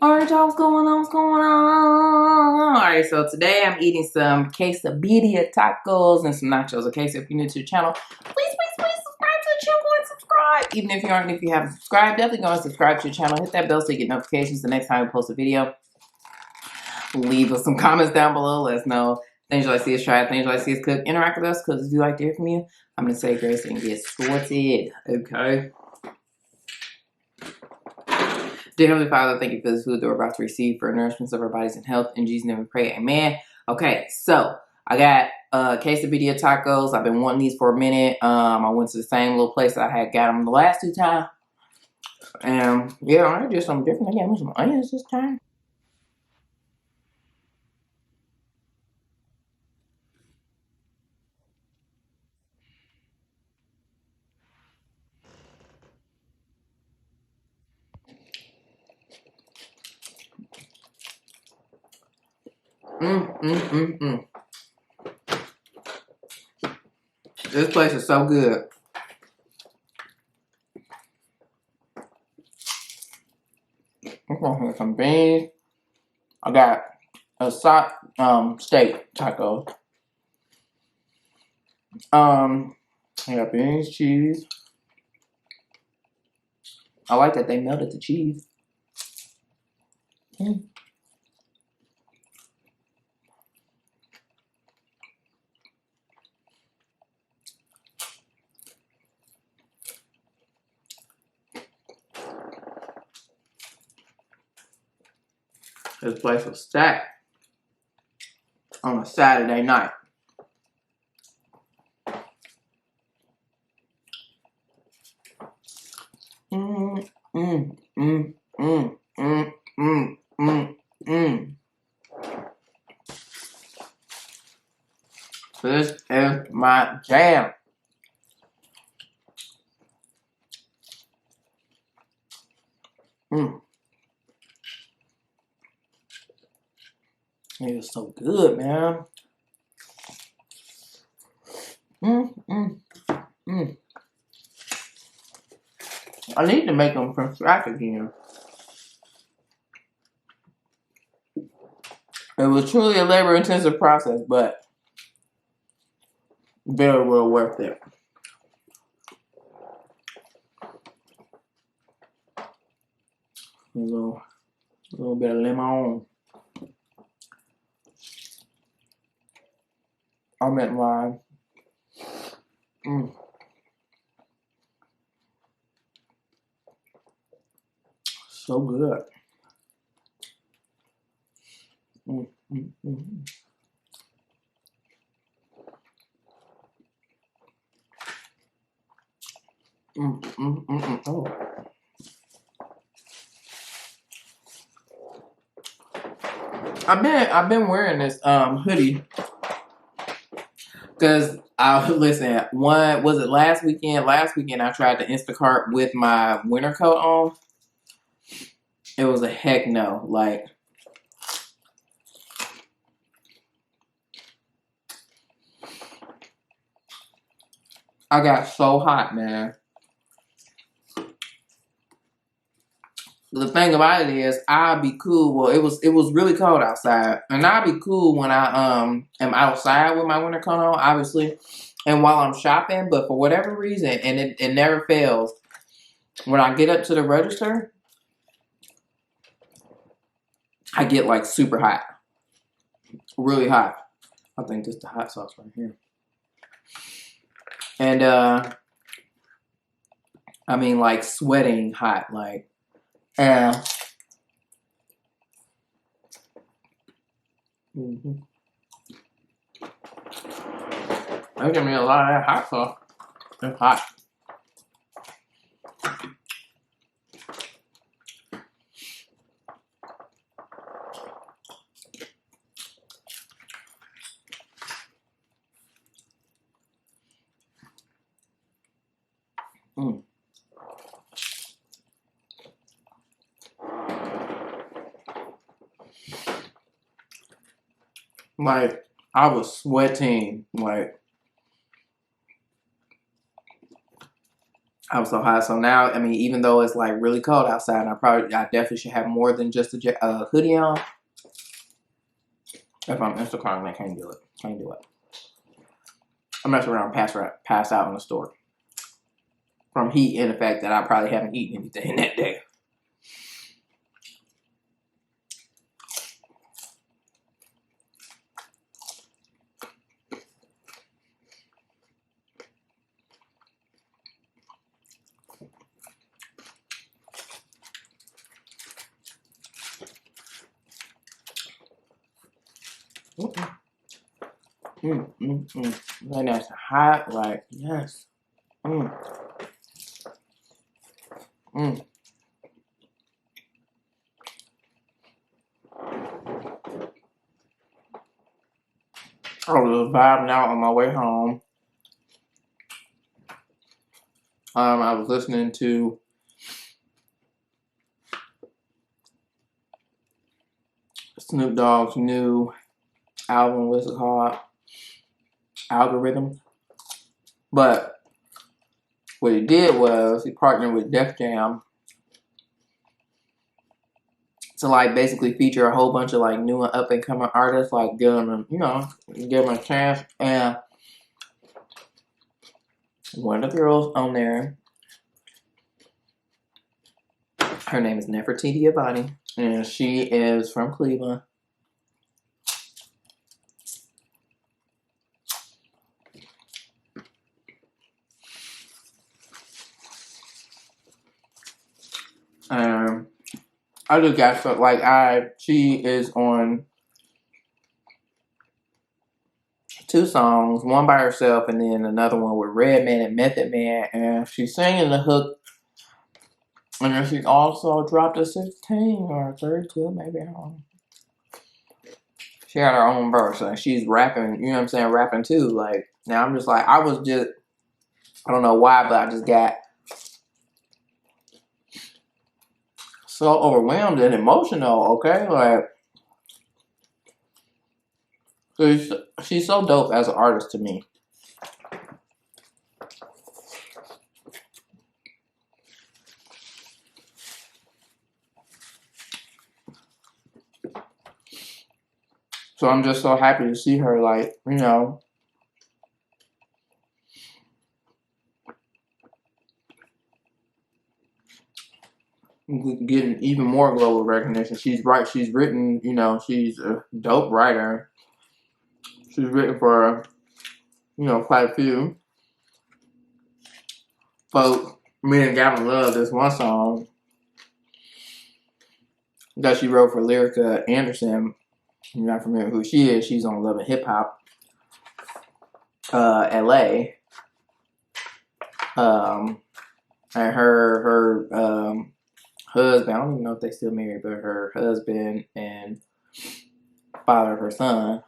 Alright, y'all, what's going on? What's going on? Alright, so today I'm eating some Quesabirria tacos and some nachos. Okay, so if you're new to the channel, please subscribe to the channel and subscribe. Even if you aren't, if you haven't subscribed, definitely go and subscribe to the channel. Hit that bell so you get notifications the next time we post a video. Leave us some comments down below. Let us know things you like to see us try, things you like to see us cook. Interact with us, because if you like to hear from you, I'm going to say grace and get sorted. Okay? Dear Heavenly Father, thank you for this food that we're about to receive for nourishment of our bodies and health. In Jesus' name we pray, amen. Okay, so I got quesadilla tacos. I've been wanting these for a minute. I went to the same little place I had got them the last two times. And yeah, I did something different. I got me some onions this time. This place is so good. I'm gonna have some beans. I got a steak taco. I got beans, cheese. I like that they melted the cheese. This place was stacked on a Saturday night. This is my jam. It is so good, man. I need to make them from scratch again. It was truly a labor-intensive process, but very well worth it. A little bit of lemon. I meant lime. So good. Oh. I've been wearing this hoodie because listen, was it last weekend? Last weekend I tried to Instacart with my winter coat on. It was a heck no. Like, I got so hot, man. The thing about it is, I'll be cool. Well, it was really cold outside, and I'll be cool when I am outside with my winter coat on, obviously, and while I'm shopping. But for whatever reason, and it never fails, when I get up to the register, I get like super hot, really hot. I think this is the hot sauce right here, and I mean like sweating hot, like. Yeah. They give me a lot of that hot sauce. It's hot. Like, I was sweating, like, I was so hot. So now, I mean, even though it's like really cold outside, I definitely should have more than just a hoodie on. If I'm Instacarting, I can't do it. Can't do it. I'm messing around and pass out in the store from heat and the fact that I probably haven't eaten anything that day. And that's hot, like, yes. I was vibing out on my way home. I was listening to Snoop Dogg's new album, what's it called? Algorithm. But what he did was he partnered with Def Jam to like basically feature a whole bunch of like new and up and coming artists, like give them, you know, give them a chance. And one of the girls on there, her name is Nefertiti Giovanni, and she is from Cleveland. I just got so like she is on 2 songs, one by herself and then another one with Redman and Method Man, and she's singing the hook. And then she also dropped a 16 or 32, maybe, I don't know. She had her own verse, and she's rapping, you know what I'm saying, rapping too. Like, now I'm just like, I don't know why, but I just got so overwhelmed and emotional, okay? Like, she's so dope as an artist to me. So I'm just so happy to see her, like, you know, getting even more global recognition. She's written, you know, she's a dope writer. She's written for, you know, quite a few folks. Me and Gavin love this one song that she wrote for Lyrica Anderson. You're not familiar who she is. She's on Love and Hip Hop LA. And her husband, I don't even know if they still married, but her husband and father of her son,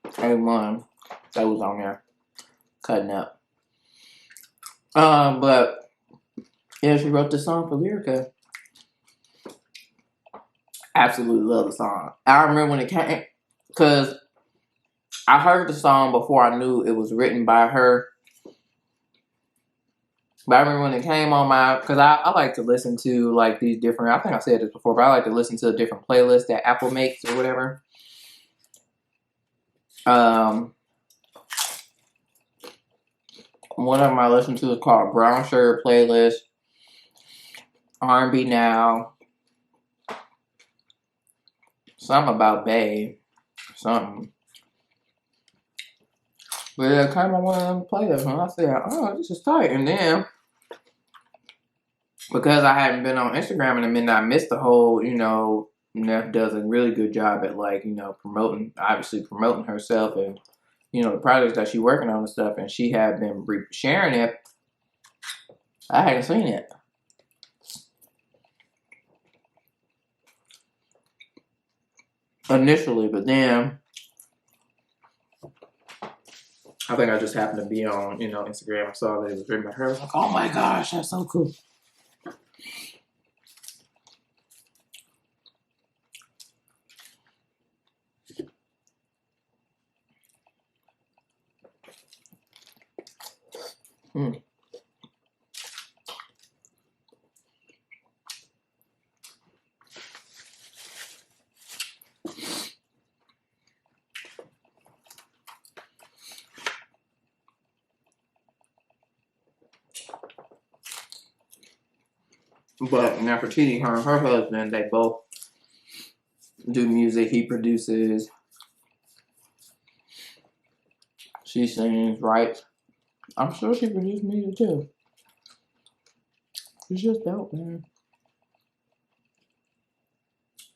A1, that was on there cutting up. But yeah, she wrote this song for Lyrica. Absolutely love the song. I remember when it came, because I heard the song before I knew it was written by her. But I remember when it came on because I like to listen to like these different, I think I said this before, but I like to listen to different playlists that Apple makes or whatever. One of them I listen to is called Brown Sugar Playlist, R&B Now, something about Bae, something. But it came on one of them playlists and I said, oh, this is tight. And then, because I hadn't been on Instagram in a minute, I missed the whole, you know, Neff does a really good job at like, you know, promoting herself and, you know, the projects that she's working on and stuff. And she had been sharing it. I hadn't seen it. Initially, but then I think I just happened to be on, you know, Instagram. I saw that it was written by her. I was like, oh my gosh, that's so cool. But Nefertiti, her and her husband, they both do music. He produces, she sings, writes. I'm sure she produced music too. It's just dope, man.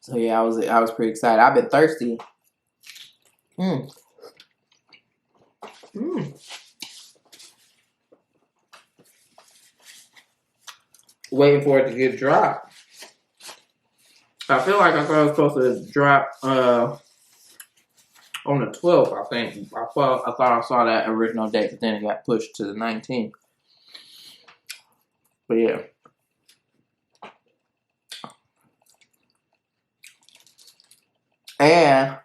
So yeah, I was pretty excited. I've been thirsty. Waiting for it to get dropped. I feel like I thought it was supposed to drop on the 12th, I think. I thought I saw that original date, but then it got pushed to the 19th. But yeah. And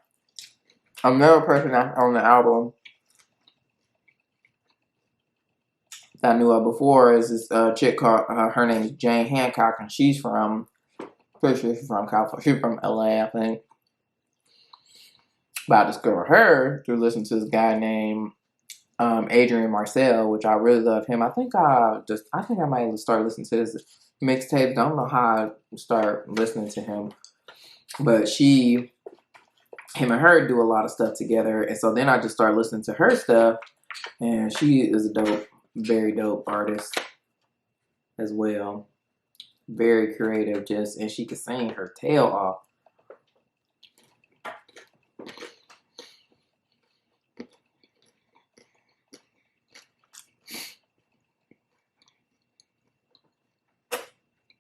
another person on the album that I knew of before is this chick called, her name is Jane Hancock, and she's from, pretty sure she's from California. She's from LA, I think. But I discovered her through listening to this guy named Adrian Marcel, which I really love him. I think I might start listening to his mixtapes. I don't know how I start listening to him, but him and her do a lot of stuff together, and so then I just started listening to her stuff, and she is a very dope artist as well. Very creative, and she can sing her tail off.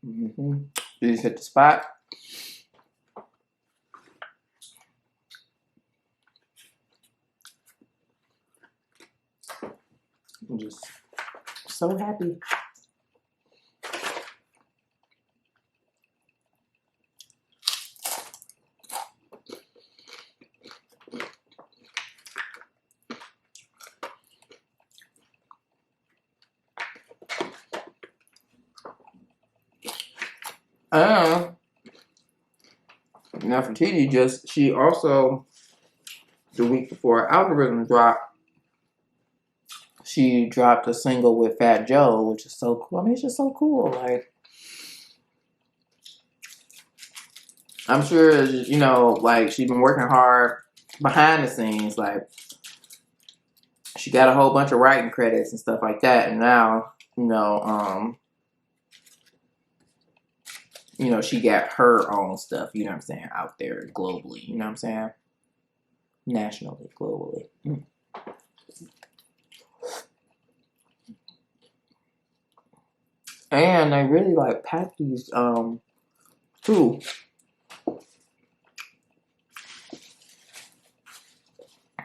You just hit the spot. I'm just so happy. Nefertiti she also, the week before Algorithm dropped, she dropped a single with Fat Joe, which is so cool. I mean, it's just so cool. Like, I'm sure, you know, like, she's been working hard behind the scenes. Like, she got a whole bunch of writing credits and stuff like that. And now, she got her own stuff, you know what I'm saying, out there globally. You know what I'm saying? Nationally, globally. And they really like pack these too.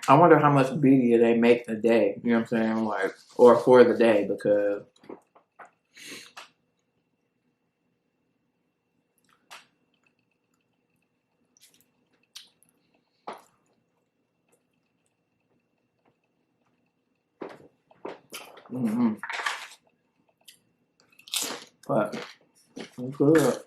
I wonder how much media they make a day, you know what I'm saying? Like, or for the day, because but it's good.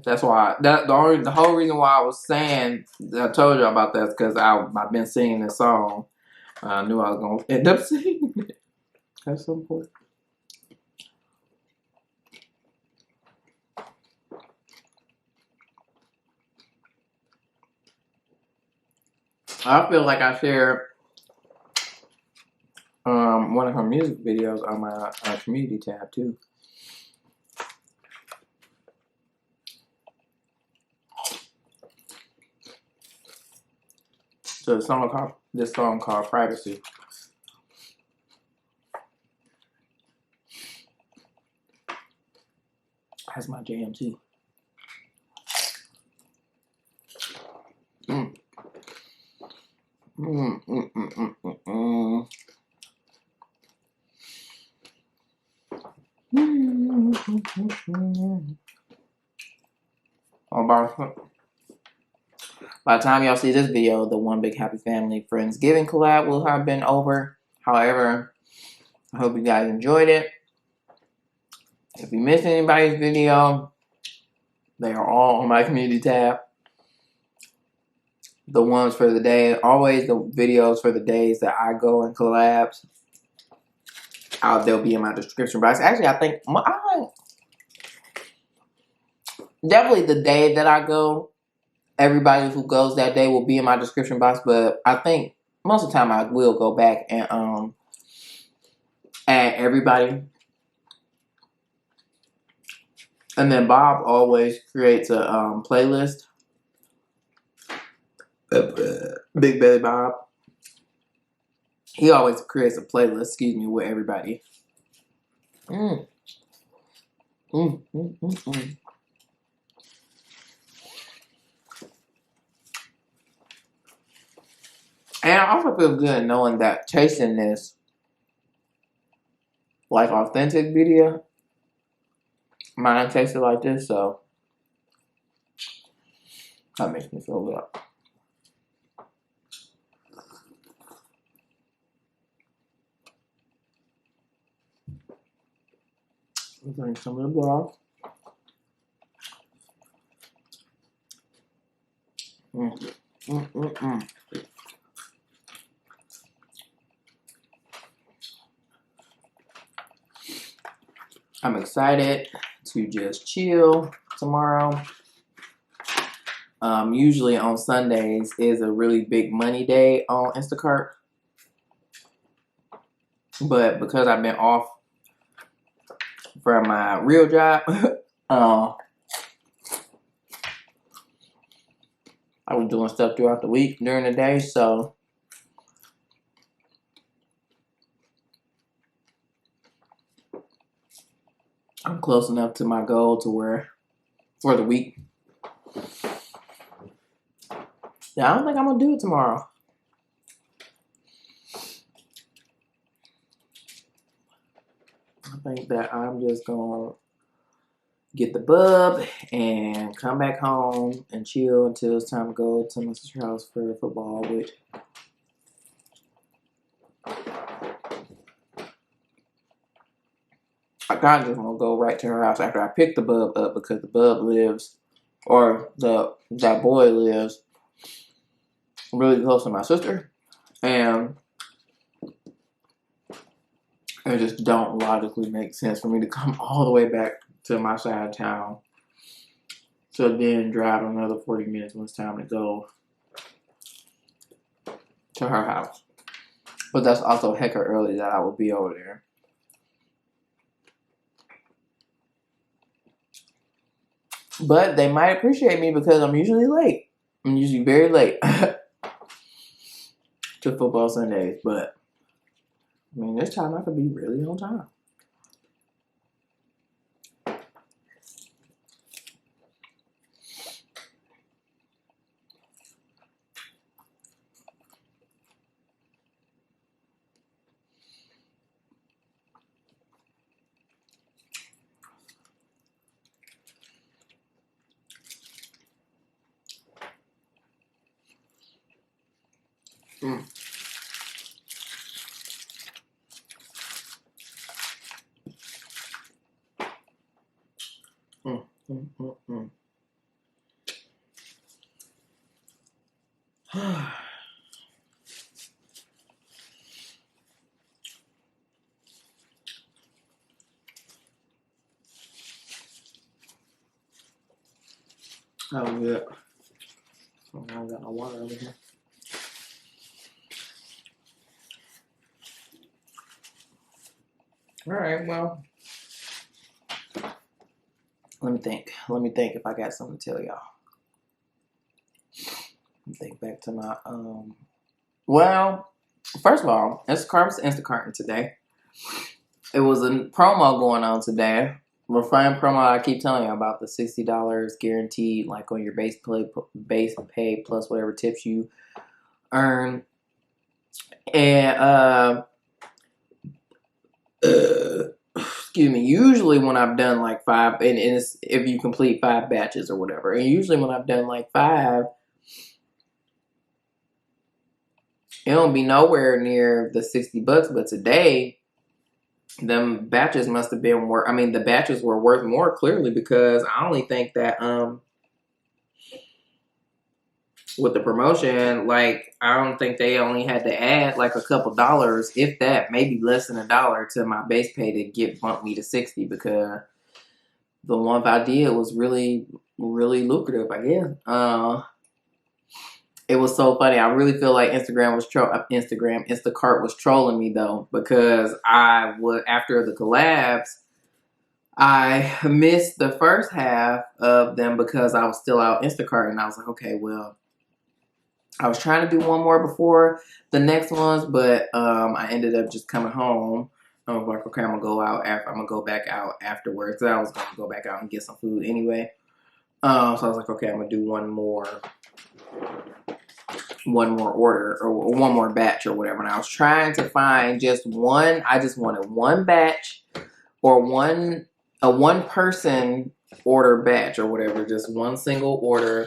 That's why the whole reason why I was saying I told you about that is because I've been singing this song. I knew I was gonna end up singing it at some point. I feel like I shared one of her music videos on my community tab too. So this song called Privacy. That's my jam too. By the time y'all see this video, the One Big Happy Family Friendsgiving collab will have been over. However, I hope you guys enjoyed it. If you missed anybody's video, they are all on my community tab. the ones for the day, always the videos for the days that I go and collabs. They'll be in my description box. Actually, I think definitely the day that I go, everybody who goes that day will be in my description box. But I think most of the time I will go back and add everybody. And then Bob always creates a playlist. Big Belly Bob. He always creates a playlist, excuse me, with everybody. And I also feel good knowing that tasting this like authentic video, mine tasted like this, so that makes me feel good. Drink some of the broth. I'm excited to just chill tomorrow. Usually on Sundays is a really big money day on Instacart. But because I've been off from my real job, I was doing stuff throughout the week during the day, so I'm close enough to my goal to where for the week. Yeah, I don't think I'm gonna do it tomorrow. I think that I'm just gonna get the bub and come back home and chill until it's time to go to my sister's house for football, which I kind of just want to go right to her house after I pick the bub up because the bub lives, or that boy lives really close to my sister, and it just don't logically make sense for me to come all the way back to my side of town to then drive another 40 minutes when it's time to go to her house. But that's also hecka early that I will be over there. But they might appreciate me because I'm usually late. I'm usually very late to football Sundays. But, I mean, this time I could be really on time. Oh, yeah. Oh, I got no water over here. All right, well, let me think. Let me think if I got something to tell y'all. Think back to my, well, first of all, Instacart was Instacarting today. It was a promo going on today. Refine promo I keep telling you about, the $60 guaranteed, like on your base pay plus whatever tips you earn. And excuse me, usually when I've done like 5, and it's if you complete 5 batches or whatever, and usually when I've done like 5, it don't be nowhere near the $60, but today them batches must have been worth, I mean, the batches were worth more clearly because I only think that with the promotion, like, I don't think they only had to add like a couple dollars, if that, maybe less than $1 to my base pay to get bump me to 60, because the one I did was really, really lucrative, I guess. It was so funny. I really feel like Instacart was trolling me though, because I would, after the collabs, I missed the first half of them because I was still out Instacart, and I was like, okay, well, I was trying to do one more before the next ones, but I ended up just coming home. I was like, okay, I'm gonna go back out afterwards. I was gonna go back out and get some food anyway. So I was like, okay, I'm gonna do one more order, or one more batch or whatever. And I was trying to find just one. I just wanted one batch, or a one person order batch or whatever, just one single order,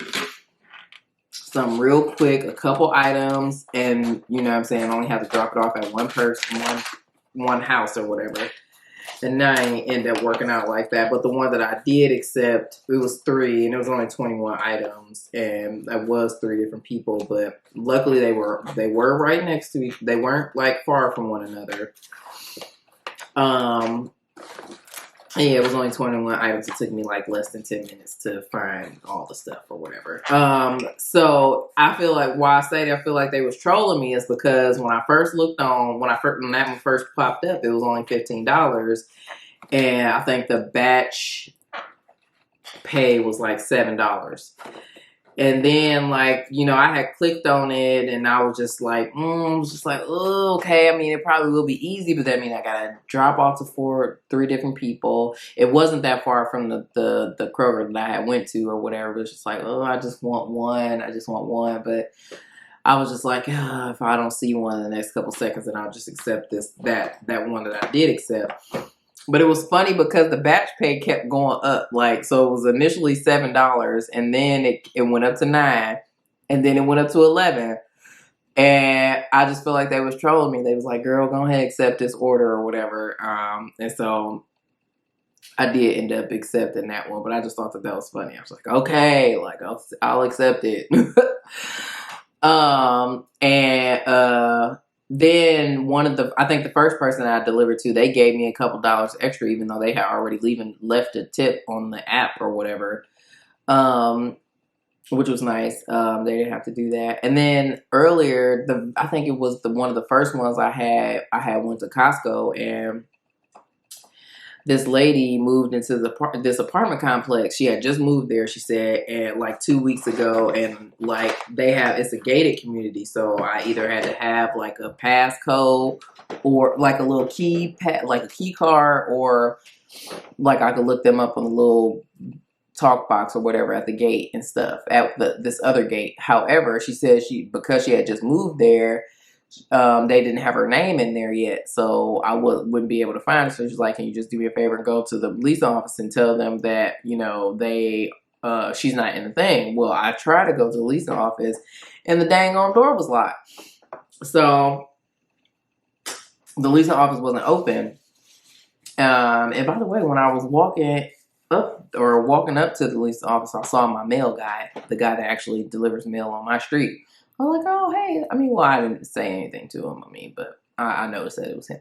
some real quick, a couple items, and you know what I'm saying, only have to drop it off at one person, one house or whatever. And I ain't end up working out like that. But the one that I did accept, it was 3, and it was only 21 items, and that was 3 different people. But luckily they were right next to each. They weren't like far from one another. Yeah, it was only 21 items. It took me like less than 10 minutes to find all the stuff or whatever. So I feel like why I say that I feel like they was trolling me is because when I first looked on, when that one first popped up, it was only $15. And I think the batch pay was like $7. And then, like, you know, I had clicked on it, and I was just like, oh, okay. I mean, it probably will be easy, but that means I gotta drop off to 3 different people. It wasn't that far from the Kroger that I had went to or whatever. It was just like, oh, I just want one. But I was just like, if I don't see one in the next couple seconds, then I'll just accept that one that I did accept. But it was funny because the batch pay kept going up. Like, so it was initially $7, and then it went up to $9, and then it went up to $11. And I just feel like they was trolling me. They was like, girl, go ahead, accept this order or whatever. And so I did end up accepting that one, but I just thought that was funny. I was like, okay, like I'll accept it. Then I think the first person I delivered to, they gave me a couple dollars extra, even though they had already left a tip on the app or whatever, which was nice. They didn't have to do that. And then earlier, I think it was one of the first ones I had went to Costco, and this lady moved into this apartment complex. She had just moved there, she said, and like 2 weeks ago, and like it's a gated community, so I either had to have like a passcode or like a little like a key card, or like I could look them up on the little talk box or whatever at the gate and stuff at this other gate. However, she said because she had just moved there, they didn't have her name in there yet, so I wouldn't be able to find her. So she's like, can you just do me a favor and go to the leasing office and tell them that, you know, she's not in the thing. Well, I tried to go to the leasing office, and the dang on door was locked. So the leasing office wasn't open. And by the way, when I was walking up to the leasing office, I saw my mail guy, the guy that actually delivers mail on my street. I was like, oh, hey. I mean, well, I didn't say anything to him, but I noticed that it was him.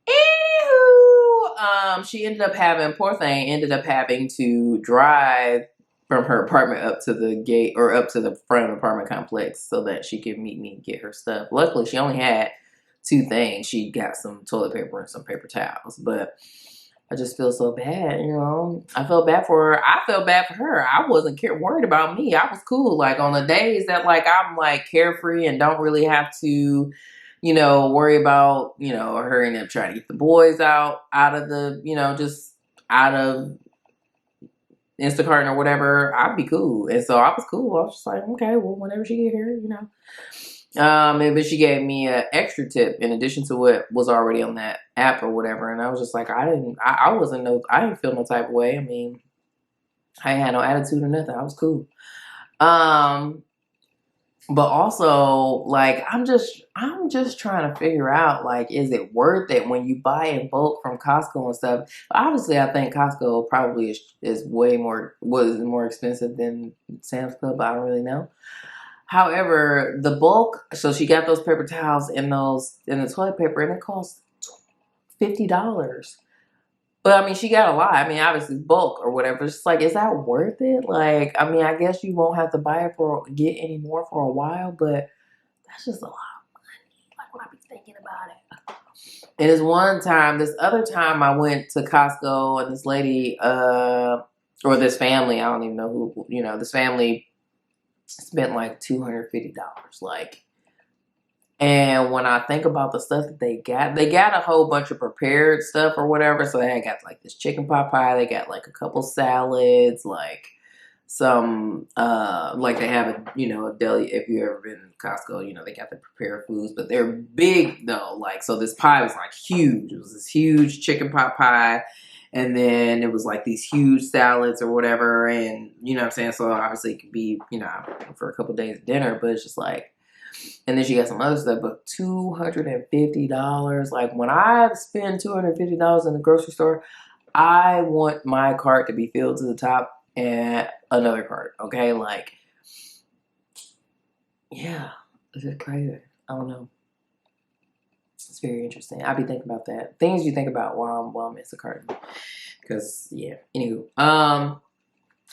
Anywho, she ended up having to drive from her apartment up to the gate, or up to the front of the apartment complex, so that she could meet me and get her stuff. Luckily, she only had 2 things. She got some toilet paper and some paper towels, but I just feel so bad, you know. I felt bad for her. I felt bad for her. I wasn't worried about me. I was cool. Like, on the days that, like, I'm, like, carefree and don't really have to, you know, worry about, you know, her ending up trying to get the boys out of the, you know, just out of Instacart or whatever, I'd be cool. And so I was cool. I was just like, okay, well, whenever she get here, you know. But she gave me an extra tip in addition to what was already on that app or whatever. And I was just like, I didn't feel no type of way. I mean, I ain't had no attitude or nothing. I was cool. But also, like, I'm just trying to figure out, like, is it worth it when you buy in bulk from Costco and stuff? Obviously, I think Costco probably was more expensive than Sam's Club. I don't really know. However, the bulk, so she got those paper towels and the toilet paper, and it cost $50. But I mean, she got a lot. I mean, obviously bulk or whatever. It's like, is that worth it? Like, I mean, I guess you won't have to buy it get any more for a while, but that's just a lot of money. Like when I be thinking about it. And this other time I went to Costco and this lady, or this family, I don't even know who, this family spent like $250. Like, and when I think about the stuff that they got a whole bunch of prepared stuff or whatever. So they got like this chicken pot pie. They got like a couple salads, like some, like they have a deli. If you ever been to Costco, they got the prepared foods, but they're big though. Like, so this pie was like huge. It was this huge chicken pot pie. And then it was like these huge salads or whatever. And you know what I'm saying? So obviously it could be, for a couple days of dinner, but it's just like, and then she got some other stuff, but $250. Like when I spend $250 in the grocery store, I want my cart to be filled to the top and another cart. Okay, like, yeah, it's just crazy. I don't know. It's very interesting. I be thinking about that. Things you think about while I'm Instacarting. Because yeah. Anywho,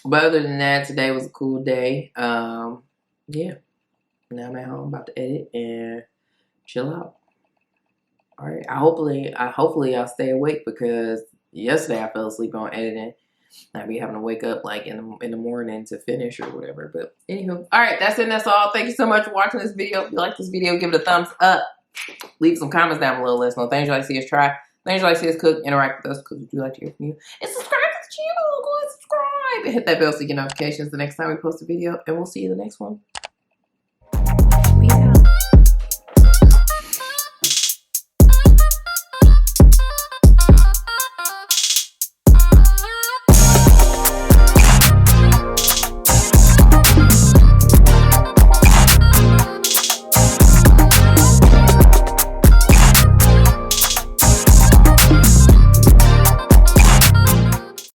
but other than that, today was a cool day. Yeah. Now I'm at home about to edit and chill out. All right. Hopefully I'll stay awake because yesterday I fell asleep on editing. I'd be having to wake up like in the morning to finish or whatever. But anywho, all right, that's it. That's all. Thank you so much for watching this video. If you like this video, give it a thumbs up. Leave some comments down below. Let us know things you like to see us try, things you like to see us cook, interact with us because we do like to hear from you. And subscribe to the channel. Go and subscribe and hit that bell so you get notifications the next time we post a video. And we'll see you in the next one.